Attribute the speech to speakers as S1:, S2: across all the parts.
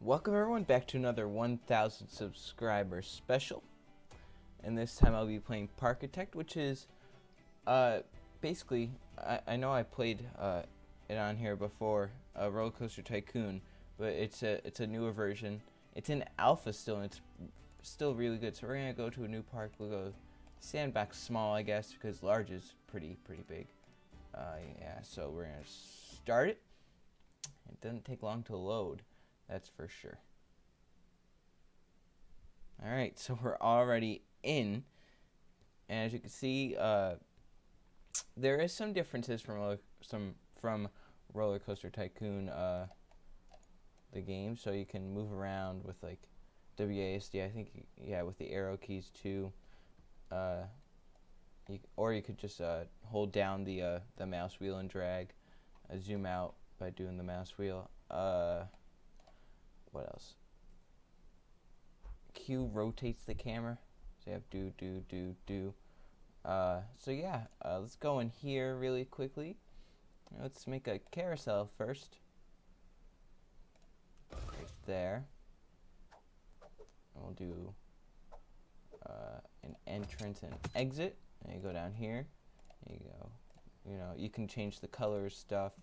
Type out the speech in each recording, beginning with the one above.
S1: Welcome everyone back to another 1000 subscriber special, and this time I'll be playing Parkitect, which is basically I know I played it on here before, Roller Coaster Tycoon, but it's a newer version. It's in alpha still, and it's still really good. So we're gonna go to a new park. We'll go sandbox small, I guess, because large is pretty big. Yeah, so we're gonna start it. It doesn't take long to load, that's for sure. Alright, so we're already in, and as you can see, there is some differences from Roller Coaster Tycoon, the game. So you can move around with like WASD, I think, yeah, with the arrow keys too. Or you could just hold down the mouse wheel and drag, zoom out by doing the mouse wheel. What else? Q rotates the camera, so you have do. So yeah, let's go in here really quickly. Let's make a carousel first. Right there. And we'll do an entrance and exit. And you go down here. There you go. You know, you can change the colors stuff.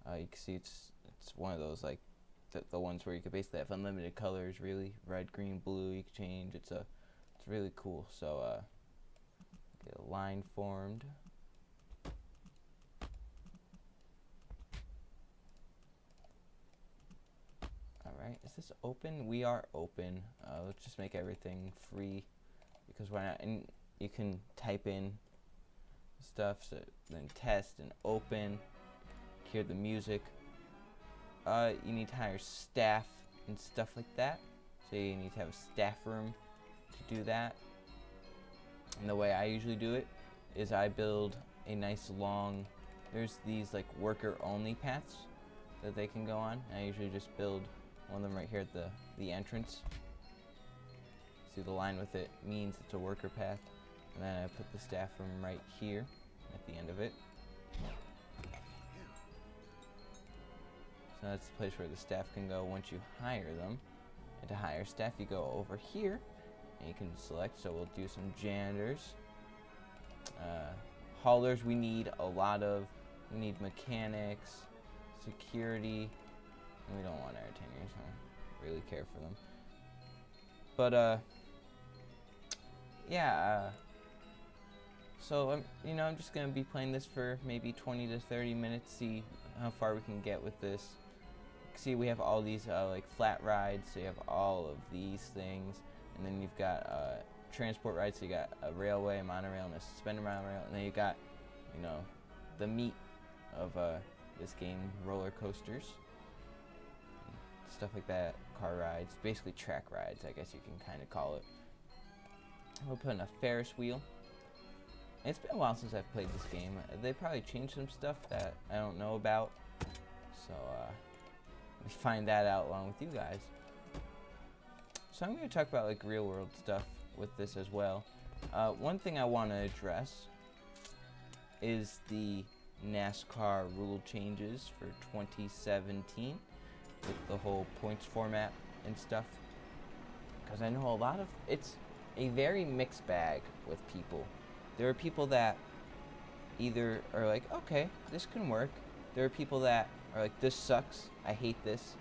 S1: You can see it's one of those like the ones where you could basically have unlimited colors, really. Red, green, blue, you can change. It's really cool. So get a line formed. Alright, is this open? We are open. Let's just make everything free, because why not? And you can type in stuff, so then test and open, hear the music. You need to hire staff and stuff like that, so you need to have a staff room to do that. And the way I usually do it is I build a nice long, there's these like worker only paths that they can go on. I usually just build one of them right here at the entrance. See, the line with it means it's a worker path, and then I put the staff room right here at the end of it. So that's the place where the staff can go once you hire them. And to hire staff, you go over here, and you can select. So we'll do some janitors. Haulers, we need a lot of. We need mechanics, security, and we don't want entertainers. I don't really care for them. But yeah. So I'm just gonna be playing this for maybe 20 to 30 minutes. See how far we can get with this. See, we have all these like flat rides, so you have all of these things, and then you've got transport rides, so you got a railway, a monorail, and a suspended monorail, and then you got, the meat of this game, roller coasters, stuff like that, car rides, basically track rides, I guess you can kind of call it. We'll put in a Ferris wheel. And it's been a while since I've played this game. They probably changed some stuff that I don't know about, so we find that out along with you guys. So I'm going to talk about like real world stuff with this as well. One thing I want to address is the NASCAR rule changes for 2017 with the whole points format and stuff, because I know it's a very mixed bag with people. There are people that either are like, okay, this can work. There are people that are like, this sucks, I hate this.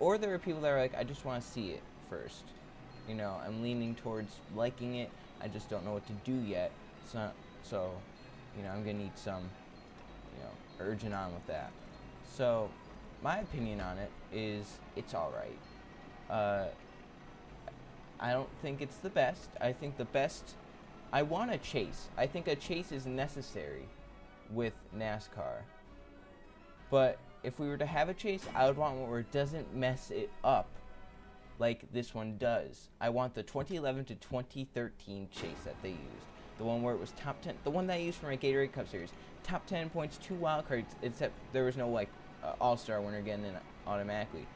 S1: Or there are people that are like, I just want to see it first. I'm leaning towards liking it. I just don't know what to do yet. So I'm going to need some, urging on with that. So my opinion on it is it's alright. I don't think it's the best. I think the best, I want a chase. I think a chase is necessary with NASCAR. But if we were to have a chase, I would want one where it doesn't mess it up like this one does. I want the 2011 to 2013 chase that they used. The one where it was top 10, the one that I used for my Gatorade Cup Series. Top 10 points, 2 wild cards, except there was no like all-star winner getting in automatically.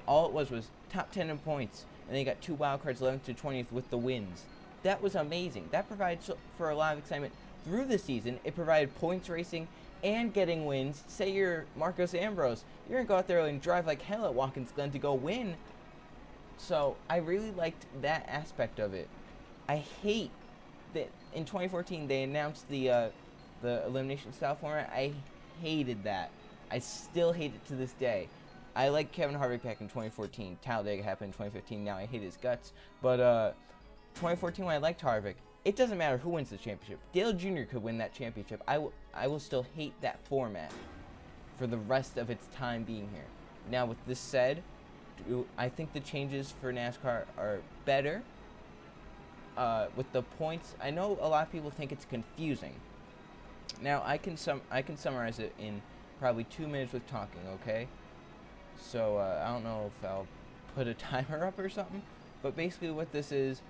S1: All it was top 10 in points, and they got 2 wild cards 11th to 20th with the wins. That was amazing. That provides for a lot of excitement through the season. It provided points racing and getting wins. Say you're Marcos Ambrose, you're gonna go out there and drive like hell at Watkins Glen to go win. So I really liked that aspect of it. I hate that in 2014 they announced the elimination style format. I hated that. I still hate it to this day. I like Kevin Harvick back in 2014. Talladega happened in 2015. Now I hate his guts. But 2014 when I liked Harvick, it doesn't matter who wins the championship. Dale Jr. could win that championship. I will still hate that format for the rest of its time being here. Now with this said, I think the changes for NASCAR are better. With the points, I know a lot of people think it's confusing. Now I can summarize it in probably 2 minutes with talking, okay? So I don't know if I'll put a timer up or something, but basically what this is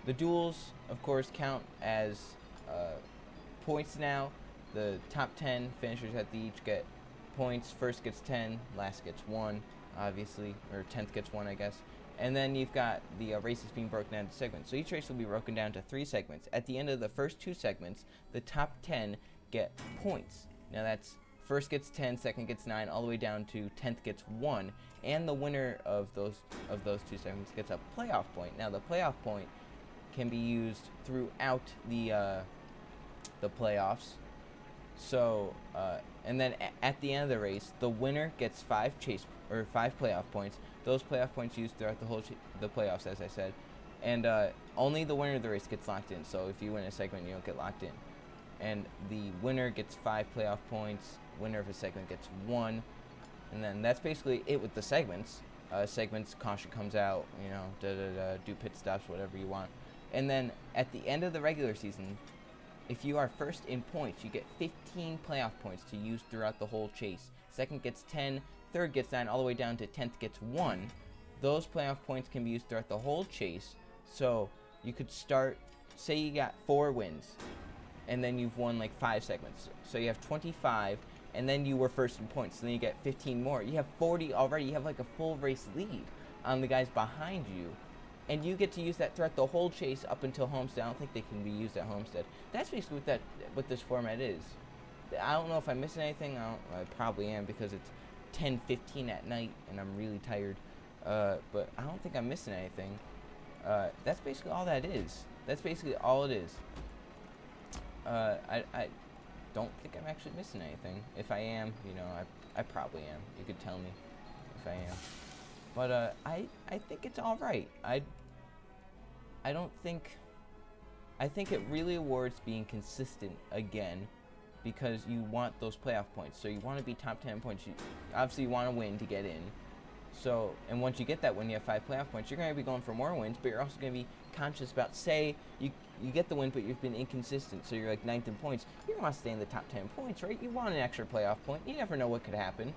S1: the duels, of course, count as points now. The top 10 finishers at the each get points. First gets 10, last gets 1, obviously, or 10th gets 1, I guess. And then you've got the races being broken down into segments. So each race will be broken down to 3 segments. At the end of the first 2 segments, the top 10 get points. Now that's first gets 10, second gets 9, all the way down to 10th gets 1. And the winner of those 2 segments gets a playoff point. Now the playoff point can be used throughout the playoffs. So and then at the end of the race, the winner gets 5 playoff points. Those playoff points used throughout the whole the playoffs, as I said, and only the winner of the race gets locked in. So if you win a segment, you don't get locked in. And the winner gets 5 playoff points. Winner of a segment gets 1, and then that's basically it with the segments. Segments, caution comes out, do pit stops, whatever you want. And then at the end of the regular season, if you are first in points, you get 15 playoff points to use throughout the whole chase. Second gets 10, third gets 9, all the way down to 10th gets 1. Those playoff points can be used throughout the whole chase. So you could start, say you got 4 wins, and then you've won like 5 segments. So you have 25, and then you were first in points. So then you get 15 more. You have 40 already. You have like a full race lead on the guys behind you. And you get to use that throughout the whole chase up until Homestead. I don't think they can be used at Homestead. That's basically what this format is. I don't know if I'm missing anything. I probably am because it's 10:15 at night and I'm really tired. But I don't think I'm missing anything. That's basically all that is. That's basically all it is. I don't think I'm actually missing anything. If I am, I probably am. You could tell me if I am. But I think it's all right. I think it really awards being consistent again, because you want those playoff points. So you want to be top 10 points. Obviously you want to win to get in. So, and once you get that win, you have 5 playoff points. You're going to be going for more wins, but you're also going to be conscious about, say, you get the win, but you've been inconsistent. So you're like 9th in points. You don't want to stay in the top 10 points, right? You want an extra playoff point. You never know what could happen.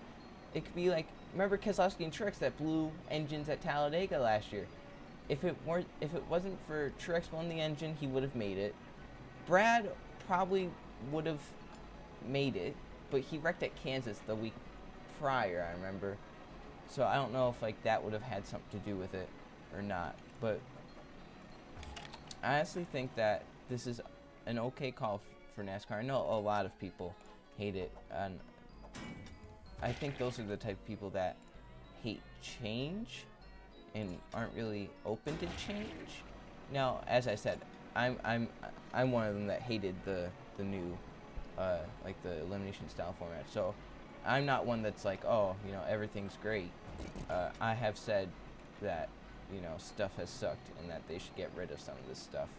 S1: It could be like, remember Keselowski and Truex that blew engines at Talladega last year? If it wasn't for Truex blowing the engine, he would have made it. Brad probably would have made it, but he wrecked at Kansas the week prior, I remember. So I don't know if like that would have had something to do with it or not. But I honestly think that this is an okay call for NASCAR. I know a lot of people hate it, and I think those are the type of people that hate change and aren't really open to change. Now, as I said, I'm one of them that hated the new like the elimination style format. So I'm not one that's like, oh, everything's great. I have said that stuff has sucked and that they should get rid of some of this stuff.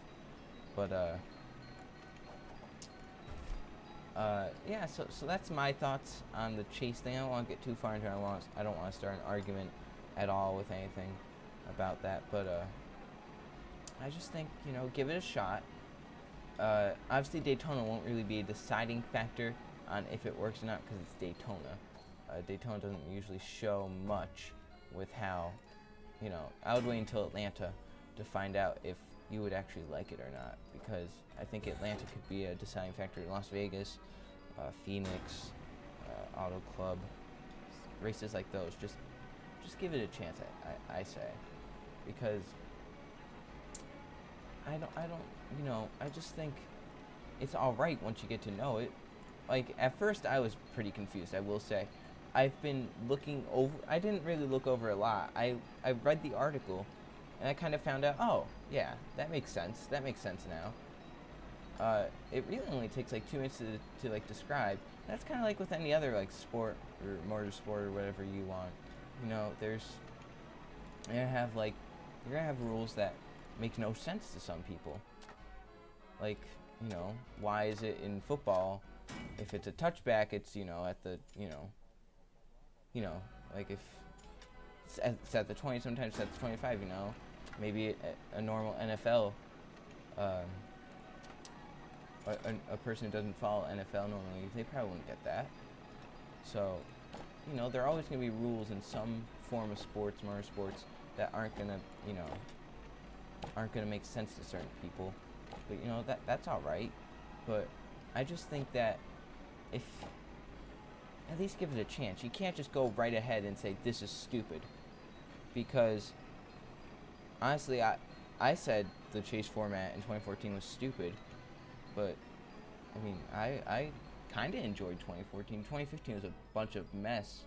S1: But yeah, so that's my thoughts on the chase thing. I don't want to get too far into it. I don't want to start an argument at all with anything about that. But I just think, give it a shot. Obviously, Daytona won't really be a deciding factor on if it works or not because it's Daytona. Daytona doesn't usually show much with how, I would wait until Atlanta to find out if you would actually like it or not, because I think Atlanta could be a deciding factor. Las Vegas, Phoenix, Auto Club, races like those, just give it a chance, I say, because I just think it's all right once you get to know it. like, at first I was pretty confused, I will say. I've been looking over, I didn't really look over a lot. I read the article, and I kind of found out, oh, yeah, that makes sense. That makes sense now. It really only takes like 2 minutes to like describe. That's kind of like with any other like sport or motorsport or whatever you want. You know, you're gonna have rules that make no sense to some people. Like, you know, why is it in football, if it's a touchback, it's, you know, at the, like if it's at the 20, sometimes it's at the 25, you know. Maybe a normal NFL, a person who doesn't follow NFL normally, they probably wouldn't get that. So, you know, there are always going to be rules in some form of sports, motorsports, that aren't going to make sense to certain people. But, you know, that's all right. But I just think that if at least give it a chance. You can't just go right ahead and say this is stupid, because honestly, I said the chase format in 2014 was stupid, but I mean, I kind of enjoyed 2014. 2015 was a bunch of mess,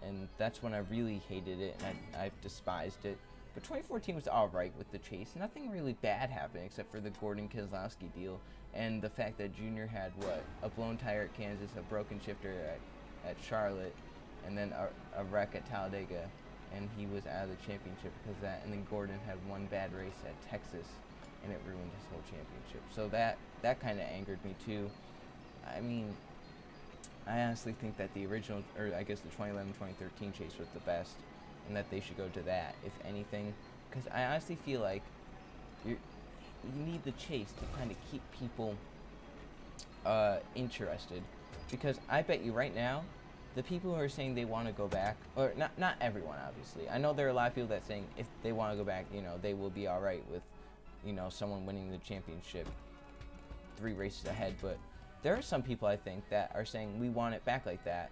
S1: and that's when I really hated it, and I've despised it. But 2014 was alright with the chase. Nothing really bad happened except for the Gordon Keselowski deal and the fact that Junior had, a blown tire at Kansas, a broken shifter at Charlotte, and then a wreck at Talladega, and he was out of the championship because of that. And then Gordon had one bad race at Texas, and it ruined his whole championship. So that kind of angered me too. I mean, I honestly think that the original, or I guess the 2011-2013 chase was the best, and that they should go to that, if anything, because I honestly feel like you need the chase to kind of keep people interested, because I bet you right now, the people who are saying they want to go back, or not everyone, obviously. I know there are a lot of people that saying if they want to go back, you know, they will be all right with, you know, someone winning the championship 3 races ahead, but there are some people, I think, that are saying we want it back like that.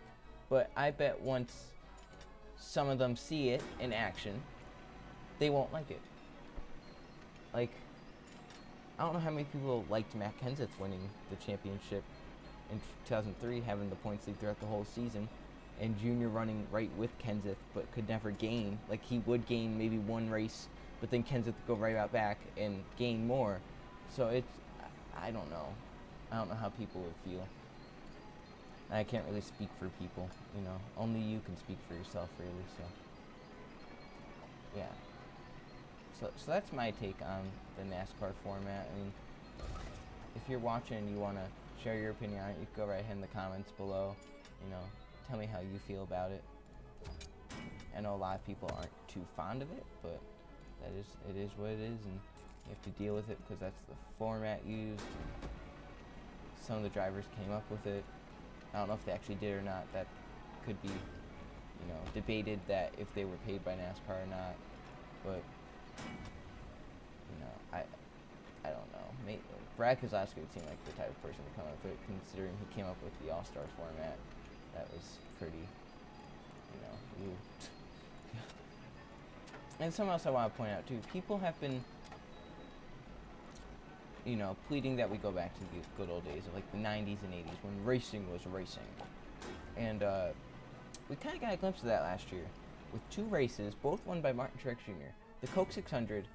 S1: But I bet once some of them see it in action, they won't like it. Like, I don't know how many people liked Matt Kenseth winning the championship in 2003, having the points lead throughout the whole season, and Junior running right with Kenseth, but could never gain. Like, he would gain maybe one race, but then Kenseth would go right out back and gain more. So I don't know. I don't know how people would feel. I can't really speak for people, you know. Only you can speak for yourself, really, so. Yeah. So that's my take on the NASCAR format. I mean, if you're watching and you want to share your opinion on it, you can go right ahead in the comments below. You know, tell me how you feel about it. I know a lot of people aren't too fond of it, but it is what it is, and you have to deal with it because that's the format used. Some of the drivers came up with it. I don't know if they actually did or not. That could be, you know, debated, that if they were paid by NASCAR or not. But, you know, I don't know. Brad Keselowski would seem like the type of person to come up with it, considering he came up with the All-Star format. That was pretty, you know, And something else I want to point out, too. People have been, you know, pleading that we go back to the good old days of, like, the 90s and 80s, when racing was racing. And we kind of got a glimpse of that last year, with 2 races, both won by Martin Truex Jr., the Coke 600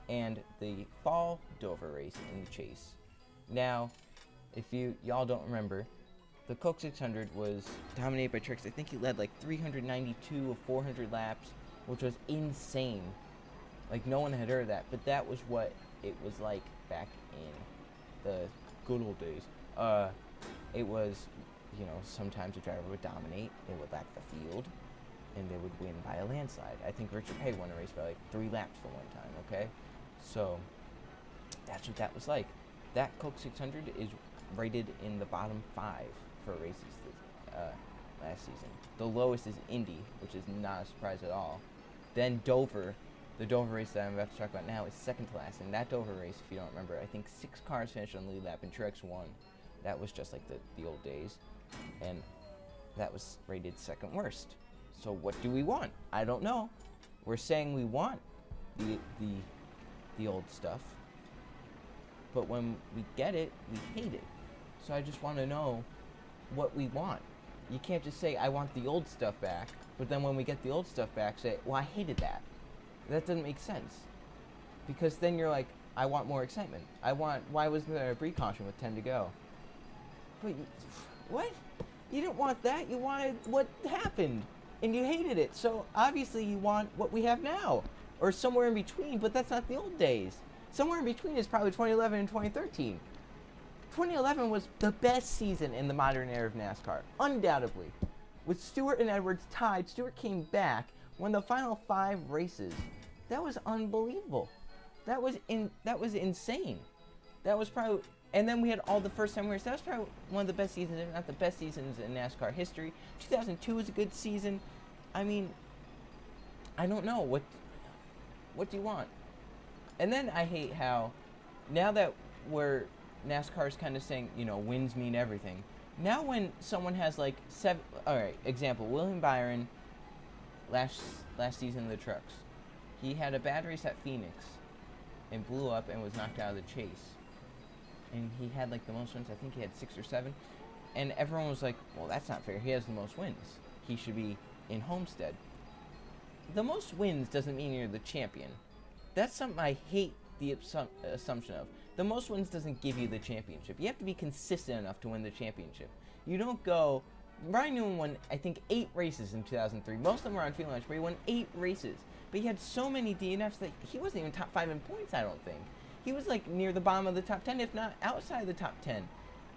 S1: and the Fall Dover race in the chase. Now, if y'all don't remember, the Coke 600 was dominated by Truex. I think he led like 392 of 400 laps, which was insane. Like, no one had heard of that, but that was what it was like back in the good old days. It was, you know, sometimes a driver would dominate, they would lap the field, and they would win by a landslide. I think Richard Petty won a race by like 3 laps for one time, okay? So, that's what that was like. That Coke 600 is rated in the bottom 5 for races last season. The lowest is Indy, which is not a surprise at all. Then Dover. The Dover race that I'm about to talk about now is second to last. And that Dover race, if you don't remember, I think 6 cars finished on the lead lap and Truex won. That was just like the old days. And that was rated second worst. So what do we want? I don't know. We're saying we want the old stuff. But when we get it, we hate it. So I just want to know what we want. You can't just say, I want the old stuff back, but then when we get the old stuff back, say, well, I hated that. That doesn't make sense. Because then you're like, I want more excitement. Why wasn't there a precaution with 10 to go? But, what? You didn't want that. You wanted what happened. And you hated it. So, obviously, you want what we have now. Or somewhere in between, but that's not the old days. Somewhere in between is probably 2011 and 2013. 2011 was the best season in the modern era of NASCAR, undoubtedly. With Stewart and Edwards tied, Stewart came back, won the final 5 races. That was unbelievable. That was insane. That was probably, and then we had all the first-time winners. That was probably one of the best seasons, if not the best seasons in NASCAR history. 2002 was a good season. I mean, I don't know what do you want? And then I hate how, now that NASCAR is kind of saying, wins mean everything. Now when someone has like 7, all right, example, William Byron, last season of the trucks, he had a bad race at Phoenix, and blew up and was knocked out of the chase. And he had like the most wins. I think he had 6 or 7, and everyone was like, well, that's not fair. He has the most wins. He should be in Homestead. The most wins doesn't mean you're the champion. That's something I hate the assumption of. The most wins doesn't give you the championship. You have to be consistent enough to win the championship. You don't go... Brian Newman won, I think, 8 races in 2003. Most of them were on field launch, but he won 8 races. But he had so many DNFs that he wasn't even top 5 in points, I don't think. He was like near the bottom of the top 10, if not outside the top 10.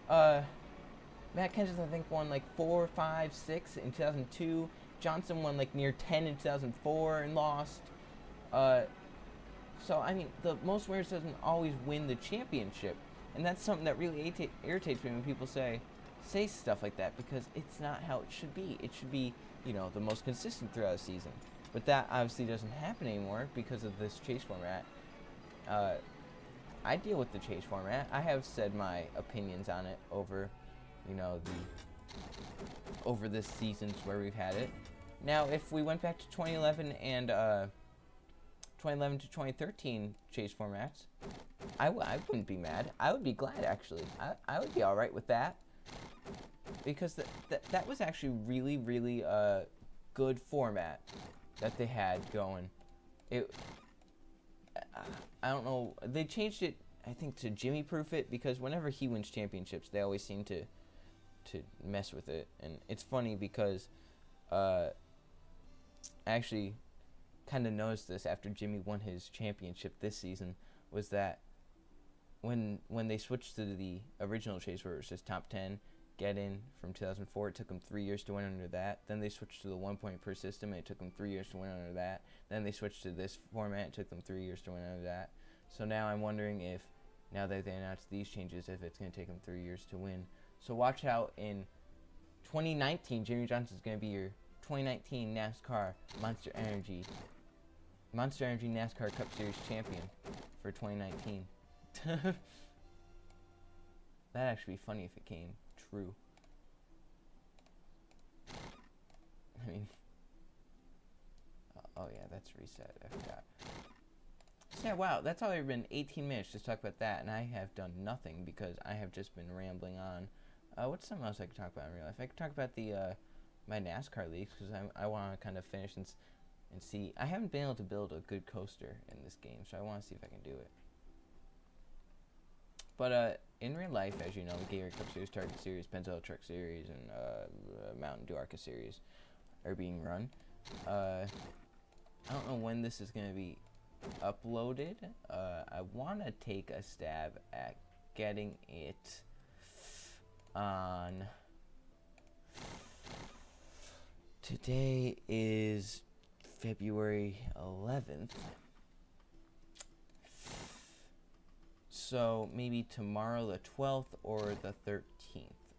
S1: Matt Kenseth, I think, won like 4, 5, 6 in 2002. Johnson won like near 10 in 2004 and lost. So, I mean, the most winners doesn't always win the championship. And that's something that really irritates me when people say stuff like that, because it's not how it should be. It should be, the most consistent throughout the season. But that obviously doesn't happen anymore because of this chase format. I deal with the chase format. I have said my opinions on it over, over this seasons where we've had it. Now, if we went back to 2011 and 2011 to 2013 chase formats, I wouldn't be mad. I would be glad, actually. I would be all right with that, because that was actually really, really good format that they had going. I don't know. They changed it, I think, to Jimmy proof it, because whenever he wins championships, they always seem to mess with it. And it's funny because I actually kind of noticed this after Jimmy won his championship this season, was that when they switched to the original chase where it was just top 10 get in from 2004, it took them 3 years to win under that. Then they switched to the 1 point per system, and it took them 3 years to win under that. Then they switched to this format, it took them 3 years to win under that. So now I'm wondering if, now that they announced these changes, if it's going to take them 3 years to win. So watch out in 2019, Jimmy Johnson's going to be your 2019 NASCAR Monster Energy NASCAR Cup Series champion for 2019. That'd actually be funny if it came true. I mean, oh yeah, that's reset. I forgot. So yeah, wow, that's already been 18 minutes to talk about that, and I have done nothing because I have just been rambling on. What's something else I could talk about in real life? I could talk about the my NASCAR leagues, because I want to kind of finish and see. I haven't been able to build a good coaster in this game, so I want to see if I can do it. But in real life, as you know, the Gatorade Cup Series, Target Series, Pentel Truck Series, and Mountain Dew Arca Series are being run. I don't know when this is going to be uploaded. I want to take a stab at getting it on. Today is February 11th. So maybe tomorrow the 12th or the 13th.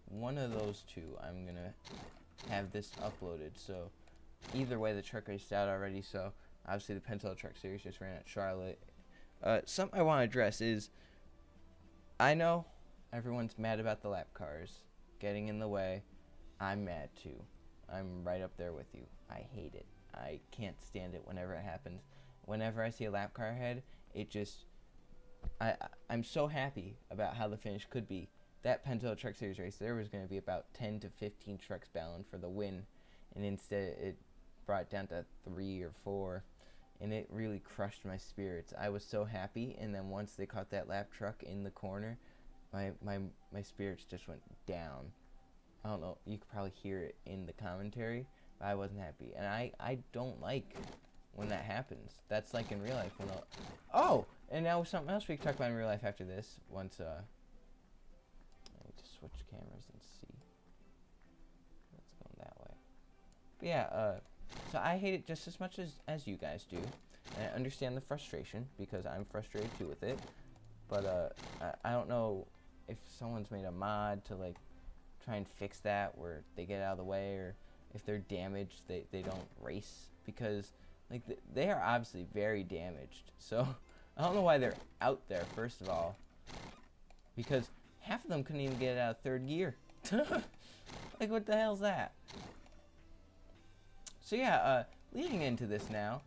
S1: One of those two I'm going to have this uploaded. So either way, the truck raced out already. So obviously the Pentel Truck Series just ran at Charlotte. Something I want to address is, I know everyone's mad about the lap cars getting in the way. I'm mad too. I'm right up there with you. I hate it. I can't stand it whenever it happens. Whenever I see a lap car ahead, it just... I'm so happy about how the finish could be, that Pentel Truck Series race, there was going to be about 10 to 15 trucks battling for the win, and instead it brought it down to 3 or 4, and it really crushed my spirits. I was so happy, and then once they caught that lap truck in the corner, my spirits just went down. I don't know, you could probably hear it in the commentary, but I wasn't happy. And I don't like when that happens. That's like in real life. And now something else we can talk about in real life after this. Once, let me just switch cameras and see. Let's go that way. But yeah, so I hate it just as much as you guys do. And I understand the frustration, because I'm frustrated too with it. But I don't know if someone's made a mod to like try and fix that where they get out of the way, or if they're damaged they don't race, because like they are obviously very damaged. So I don't know why they're out there, first of all, because half of them couldn't even get it out of third gear. Like, what the hell's that? So yeah, leading into this now,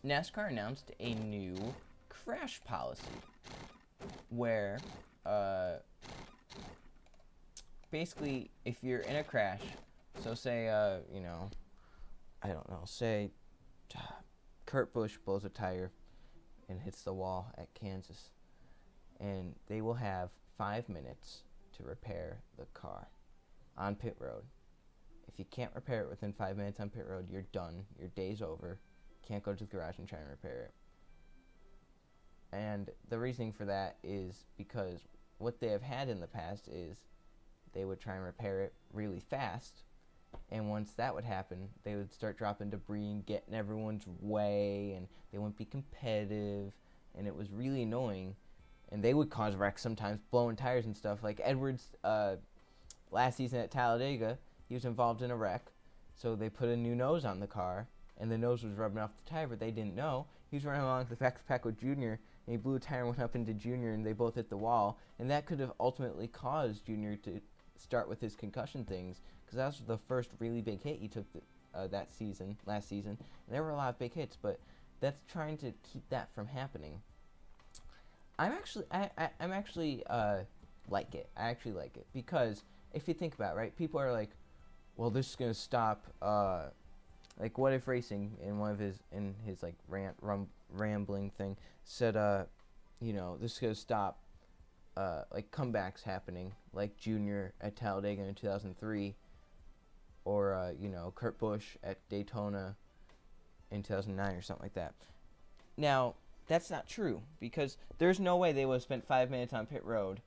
S1: NASCAR announced a new crash policy where basically, if you're in a crash, so say, you know, I don't know, say Kurt Busch blows a tire and hits the wall at Kansas, and they will have 5 minutes to repair the car on pit road. If you can't repair it within 5 minutes on pit road, you're done. Your day's over. Can't go to the garage and try and repair it. And the reasoning for that is because what they have had in the past is they would try and repair it really fast, and once that would happen, they would start dropping debris and getting everyone's way, and they wouldn't be competitive, and it was really annoying. And they would cause wrecks sometimes, blowing tires and stuff. Like Edwards, last season at Talladega, he was involved in a wreck, so they put a new nose on the car, and the nose was rubbing off the tire, but they didn't know. He was running along the back with Junior, and he blew a tire and went up into Junior, and they both hit the wall, and that could have ultimately caused Junior to start with his concussion things, because that was the first really big hit he took last season, and there were a lot of big hits, but that's trying to keep that from happening. I actually like it. I actually like it, because if you think about it, right, people are like, well, this is gonna stop. Like, What If Racing, in his like rambling thing, said, you know, this is gonna stop like comebacks happening, like Junior at Talladega in 2003, or you know, Kurt Busch at Daytona in 2009 or something like that. Now, that's not true, because there's no way they would have spent 5 minutes on pit road,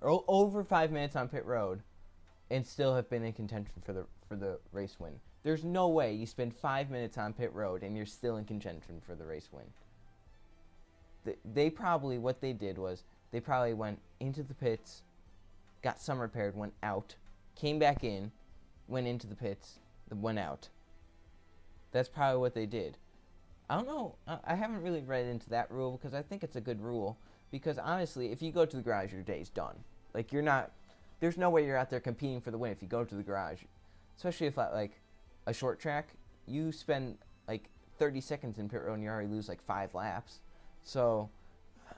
S1: or over 5 minutes on pit road, and still have been in contention for the race win. There's no way you spend 5 minutes on pit road and you're still in contention for the race win. They probably, what they did was, they probably went into the pits, got some repaired, went out, came back in, went into the pits, went out. That's probably what they did. I don't know, I haven't really read into that rule, because I think it's a good rule, because honestly, if you go to the garage, your day's done. Like, there's no way you're out there competing for the win if you go to the garage. Especially if, like, a short track, you spend, like, 30 seconds in pit road and you already lose, like, 5 laps. So,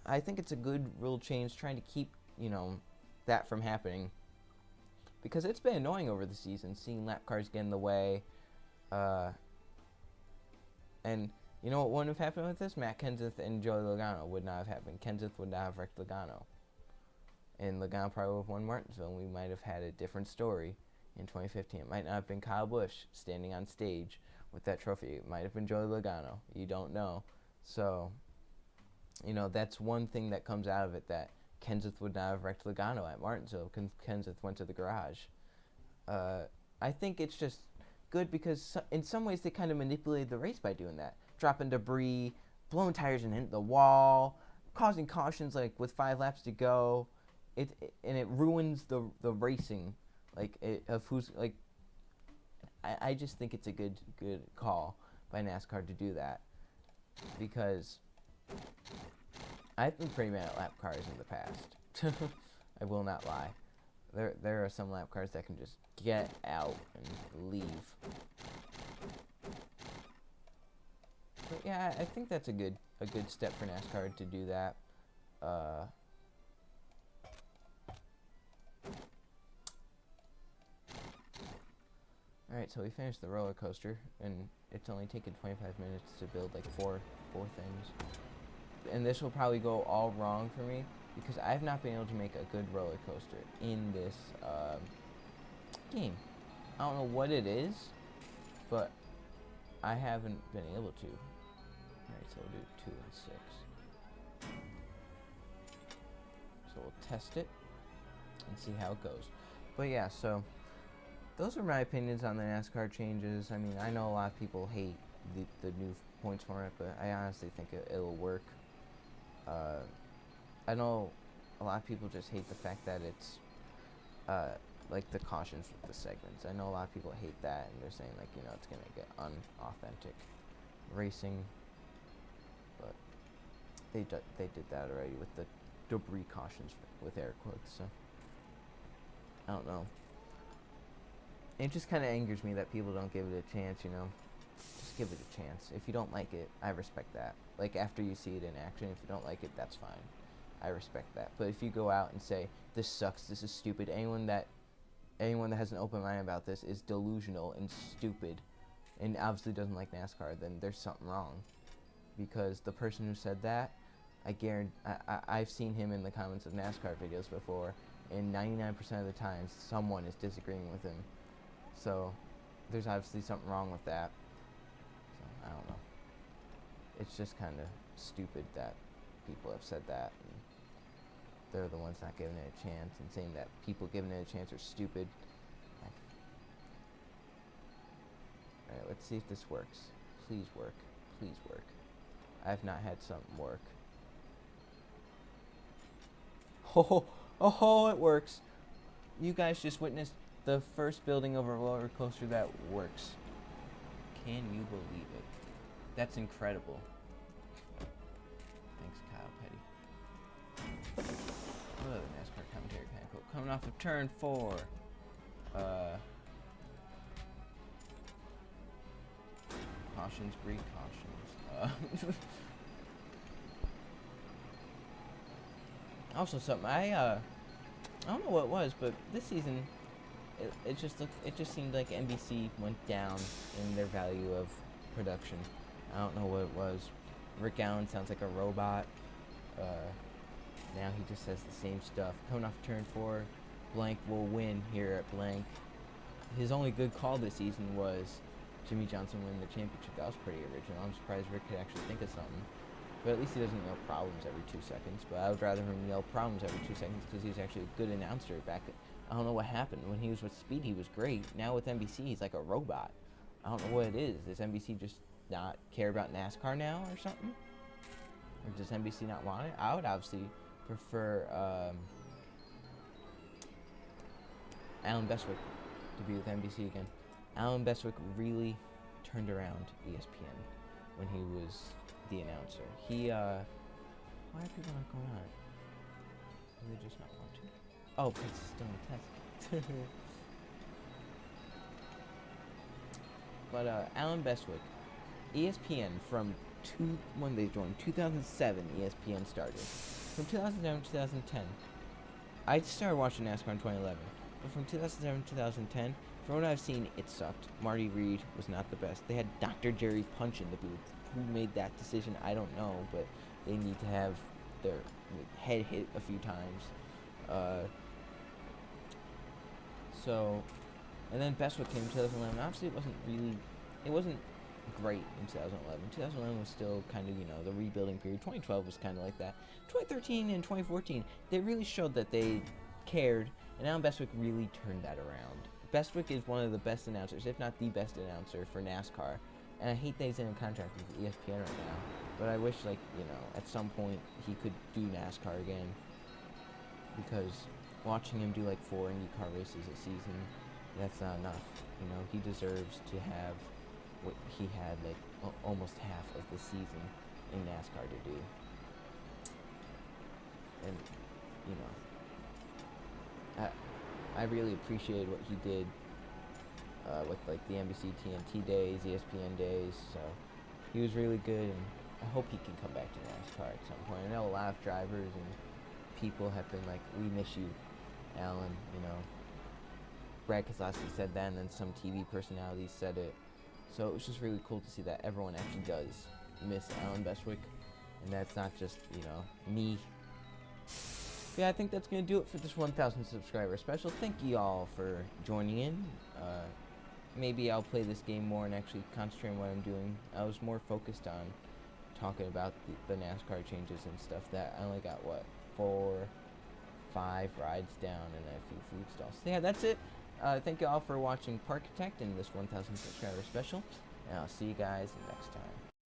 S1: I think it's a good rule change, trying to keep, you know, that from happening. Because it's been annoying over the season, seeing lap cars get in the way. And you know what wouldn't have happened with this? Matt Kenseth and Joey Logano would not have happened. Kenseth would not have wrecked Logano. And Logano probably would have won Martinsville, and we might have had a different story in 2015. It might not have been Kyle Busch standing on stage with that trophy. It might have been Joey Logano. You don't know. So, you know, that's one thing that comes out of it, that Kenseth would not have wrecked Logano at Martinsville because Kenseth went to the garage. I think it's just good because in some ways they kind of manipulated the race by doing that. Dropping debris, blowing tires and hitting the wall, causing cautions like with 5 laps to go. It ruins the racing, like of who's like. I just think it's a good call by NASCAR to do that, because I've been pretty mad at lap cars in the past. I will not lie. There are some lap cars that can just get out and leave. But yeah, I think that's a good step for NASCAR to do that. Alright, so we finished the roller coaster, and it's only taken 25 minutes to build like four things. And this will probably go all wrong for me, because I've not been able to make a good roller coaster in this game. I don't know what it is, but I haven't been able to. Alright, so we'll do 2 and 6. So we'll test it and see how it goes. But yeah, so those are my opinions on the NASCAR changes. I mean, I know a lot of people hate the new points format, but I honestly think it'll work. I know a lot of people just hate the fact that it's like the cautions with the segments. I know a lot of people hate that, and they're saying, like, you know, it's gonna get unauthentic racing, but they did that already with the debris cautions with air quotes. So I don't know. It just kind of angers me that people don't give it a chance, you know. Just give it a chance. If you don't like it, I respect that. Like, after you see it in action, if you don't like it, that's fine. I respect that. But if you go out and say, this sucks, this is stupid, anyone that has an open mind about this is delusional and stupid and obviously doesn't like NASCAR, then there's something wrong. Because the person who said that, I guarantee, I've seen him in the comments of NASCAR videos before, and 99% of the time, someone is disagreeing with him. So there's obviously something wrong with that. So I don't know. It's just kind of stupid that people have said that, and they're the ones not giving it a chance, and saying that people giving it a chance are stupid. Alright, let's see if this works. Please work. Please work. I've not had something work. Oh, it works. You guys just witnessed the first building of a roller coaster that works. Can you believe it? That's incredible. Thanks, Kyle Petty. Oh, the NASCAR commentary panel. Coming off of turn 4. Cautions breed cautions. Also, something I don't know what it was, but this season it just seemed like NBC went down in their value of production. I don't know what it was. Rick Allen sounds like a robot. Now he just says the same stuff. Coming off turn 4, blank will win here at blank. His only good call this season was Jimmy Johnson winning the championship. That was pretty original. I'm surprised Rick could actually think of something. But at least he doesn't yell problems every 2 seconds. But I would rather him yell problems every 2 seconds, because he's actually a good announcer back. I don't know what happened. When he was with Speed, he was great. Now with NBC, he's like a robot. I don't know what it is. Does NBC just not care about NASCAR now or something? Or does NBC not want it? I would obviously prefer Alan Bestwick to be with NBC again. Alan Bestwick really turned around ESPN when he was the announcer. Why are people not going on it? Do they just not want to? Oh, because it's still in test. But Alan Bestwick, ESPN when they joined, 2007 ESPN started. From 2007 to 2010, I started watching NASCAR in 2011. But from 2007 to 2010, from what I've seen, it sucked. Marty Reed was not the best. They had Dr. Jerry Punch in the booth. Who made that decision, I don't know, but they need to have their head hit a few times. And then Bestwick came in 2011. Obviously, it wasn't great in 2011. 2011 was still kind of, you know, the rebuilding period. 2012 was kind of like that. 2013 and 2014, they really showed that they cared, and Alan Bestwick really turned that around. Bestwick is one of the best announcers, if not the best announcer for NASCAR. And I hate that he's in a contract with ESPN right now. But I wish, like, you know, at some point he could do NASCAR again. Because watching him do, like, 4 IndyCar races a season, that's not enough. You know, he deserves to have what he had, like, almost half of the season in NASCAR to do. And, you know, I really appreciated what he did with, like, the NBC TNT days, ESPN days, so he was really good, and I hope he can come back to NASCAR at some point. I know a lot of drivers and people have been like, we miss you, Alan, you know. Brad Keselowski said that, and then some TV personalities said it. So it was just really cool to see that everyone actually does miss Alan Bestwick, and that's not just, you know, me. But yeah, I think that's going to do it for this 1,000 subscriber special. Thank you all for joining in. Maybe I'll play this game more and actually concentrate on what I'm doing. I was more focused on talking about the NASCAR changes and stuff. That I only got, what, 4, 5 rides down and a few food stalls. So yeah, that's it. Thank you all for watching Parkitect in this 1,000 subscriber special, and I'll see you guys next time.